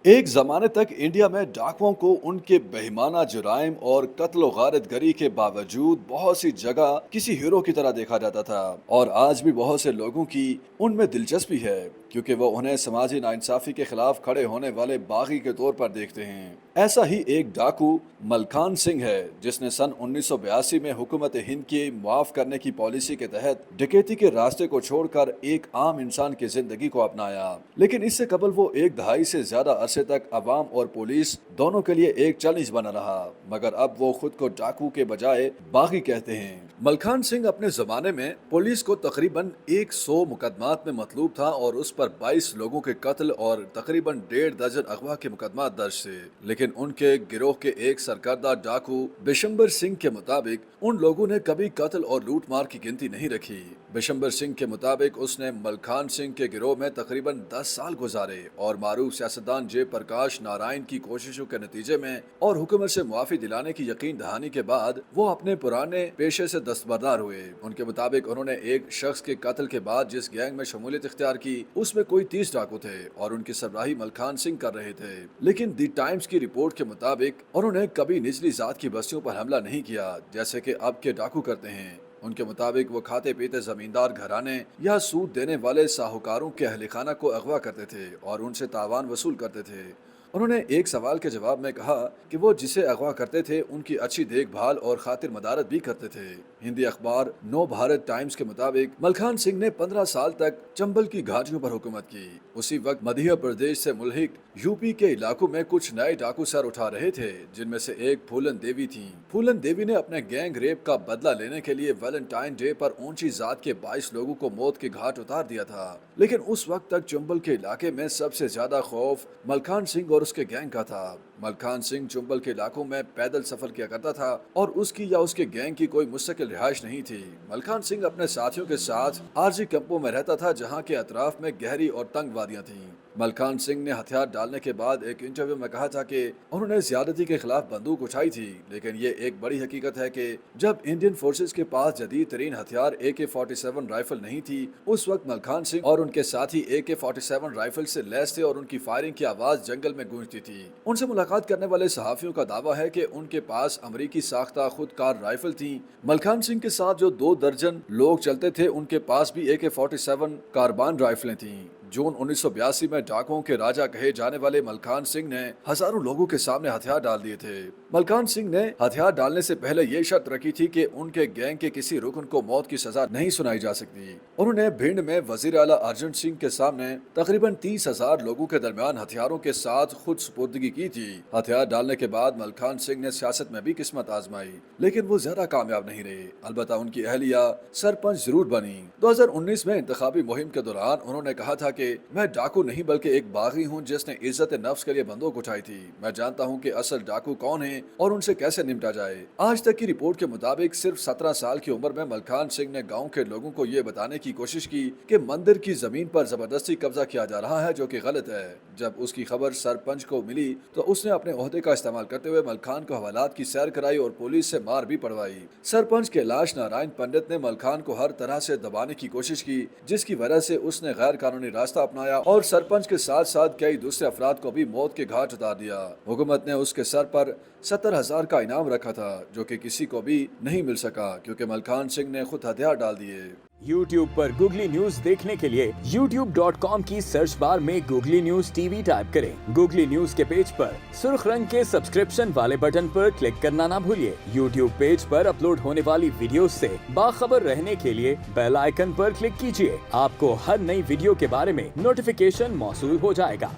एक जमाने तक इंडिया में डाकुओं को उनके बेईमाना जुराइम और कत्ल गारत गरी के बावजूद बहुत सी जगह किसी हीरो की तरह देखा जाता था। और आज भी बहुत से लोगों की उनमें दिलचस्पी है, क्योंकि वो उन्हें समाजी नाइंसाफी के खिलाफ खड़े होने वाले बागी के तौर पर देखते हैं। ऐसा ही एक डाकू मलखान सिंह है, जिसने सन 1982 में हुकूमत हिंद की मुआफ करने की पॉलिसी के तहत डकैती के रास्ते को छोड़कर एक आम इंसान की जिंदगी को अपनाया। लेकिन इससे कबल वो एक दहाई से ज्यादा अरसे तक अवाम और पुलिस दोनों के लिए एक चैलेंज बना रहा, मगर अब वो खुद को डाकू के बजाय बागी कहते हैं। मलखान सिंह अपने जमाने में पुलिस को तकरीबन 100 मुकदमात में मतलूब था और उस पर 22 लोगों के कत्ल और तकरीबन 1.5 दर्जन अगवा के मुकदमात दर्ज थे। लेकिन उनके गिरोह के एक सरकर्दा डाकू बिशंबर सिंह के मुताबिक उन लोगों ने कभी कत्ल और लूट मार की गिनती नहीं रखी। बिशंबर सिंह के मुताबिक उसने मलखान सिंह के गिरोह में तकरीबन 10 साल गुजारे और मारूफ सियासतदान जय प्रकाश नारायण की कोशिशों के नतीजे में और हुकूमत से मुआफी दिलाने की यकीन दहानी के बाद वो अपने पुराने पेशे से दस्तबरदार हुए। उनके मुताबिक उन्होंने एक शख्स के कत्ल के बाद जिस गैंग में शमूलियत इख्तियार की, उसमें कोई 30 डाकू थे और उनकी सरबराही मलखान सिंह कर रहे थे। लेकिन दी टाइम्स की रिपोर्ट के मुताबिक उन्होंने कभी निचली जात की बस्तियों पर हमला नहीं किया, जैसे कि अब के डाकू करते हैं। उनके मुताबिक वो खाते पीते जमींदार घराने या सूद देने वाले साहूकारों के अहल खाना को अगवा करते थे और उनसे तावान वसूल करते थे। उन्होंने एक सवाल के जवाब में कहा कि वो जिसे अगवा करते थे उनकी अच्छी देखभाल और खातिर मदारत भी करते थे। हिंदी अखबार नव भारत टाइम्स के मुताबिक मलखान सिंह ने 15 साल तक चंबल की घाटियों पर हुकूमत की। उसी वक्त मध्य प्रदेश से मुल्हिक यूपी के इलाकों में कुछ नए डाकू सर उठा रहे थे, जिनमें से एक फूलन देवी थी। फूलन देवी ने अपने गैंग रेप का बदला लेने के लिए वैलेंटाइन डे पर ऊंची जात के 22 लोगों को मौत के घाट उतार दिया था। लेकिन उस वक्त तक चंबल के इलाके में सबसे ज्यादा खौफ मलखान सिंह और उसके गैंग का था। मलखान सिंह चंबल के इलाकों में पैदल सफर किया करता था और उसकी या उसके गैंग की कोई मुस्तकिल रिहाइश नहीं थी। मलखान सिंह अपने साथियों के साथ आरजी कैंपों में रहता था, जहां के अतराफ में गहरी और तंग वादियां थीं। मलखान सिंह ने हथियार डालने के बाद एक इंटरव्यू में कहा था कि उन्होंने ज्यादती के खिलाफ बंदूक उठाई थी, लेकिन ये एक बड़ी हकीकत है कि जब इंडियन फोर्सेस के पास जदीद तरीन हथियार AK-47 राइफल नहीं थी, उस वक्त मलखान सिंह और उनके साथी AK-47 राइफल से लैस थे और उनकी फायरिंग की आवाज जंगल में गूंजती थी। उनसे मुलाकात करने वाले सहाफियों का दावा है कि उनके पास अमरीकी साख्ता खुदकार राइफल थी। मलखान सिंह के साथ जो 2 दर्जन लोग चलते थे, उनके पास भी AK-47 कारबान राइफलें थीं। जून 1982 में डाकुओं के राजा कहे जाने वाले मलखान सिंह ने हजारों लोगों के सामने हथियार डाल दिए थे। मलखान सिंह ने हथियार डालने से पहले ये शर्त रखी थी कि उनके गैंग के किसी रुकन को मौत की सजा नहीं सुनाई जा सकती। उन्होंने भिंड में वजीर आला अर्जुन सिंह के सामने तकरीबन 30,000 लोगों के दरमियान हथियारों के साथ खुद सुपुर्दगी की थी। हथियार डालने के बाद मलखान सिंह ने सियासत में भी किस्मत आजमाई, लेकिन वो ज्यादा कामयाब नहीं रहे। अलबत्ता उनकी अहलिया सरपंच जरूर बनी। 2019 में इंतखाबी मुहिम के दौरान उन्होंने कहा था कि मैं डाकू नहीं बल्कि एक बागी हूं जिसने इज्जत नफ्स के लिए बंदूक उठाई थी। मैं जानता हूं कि असल डाकू कौन है और उनसे कैसे निपटा जाए। आज तक की रिपोर्ट के मुताबिक सिर्फ 17 साल की उम्र में मलखान सिंह ने गांव के लोगों को ये बताने की कोशिश की कि मंदिर की जमीन पर जबरदस्ती कब्जा किया जा रहा है, जो कि गलत है। जब उसकी खबर सरपंच को मिली तो उसने अपने ओहदे का इस्तेमाल करते हुए मलखान को हवालात की सैर कराई और पुलिस से मार भी पड़वाई। सरपंच कैलाश नारायण पंडित ने मलखान को हर तरह से दबाने की कोशिश की, जिसकी वजह से उसने गैर कानूनी रास्ता अपनाया और सरपंच के साथ साथ कई दूसरे अफराद को भी मौत के घाट उतार दिया। हुकूमत ने उसके सर पर 70,000 का इनाम रखा था, जो कि किसी को भी नहीं मिल सका क्योंकि मलखान सिंह ने खुद हथियार डाल दिए। YouTube पर गूगली न्यूज देखने के लिए youtube.com की सर्च बार में गूगली न्यूज TV टाइप करें। गूगली न्यूज के पेज पर सुर्ख रंग के सब्सक्रिप्शन वाले बटन पर क्लिक करना ना भूलिए। YouTube पेज पर अपलोड होने वाली वीडियोस से बाखबर रहने के लिए बेल आइकन पर क्लिक कीजिए। आपको हर नई वीडियो के बारे में नोटिफिकेशन मौसूल हो जाएगा।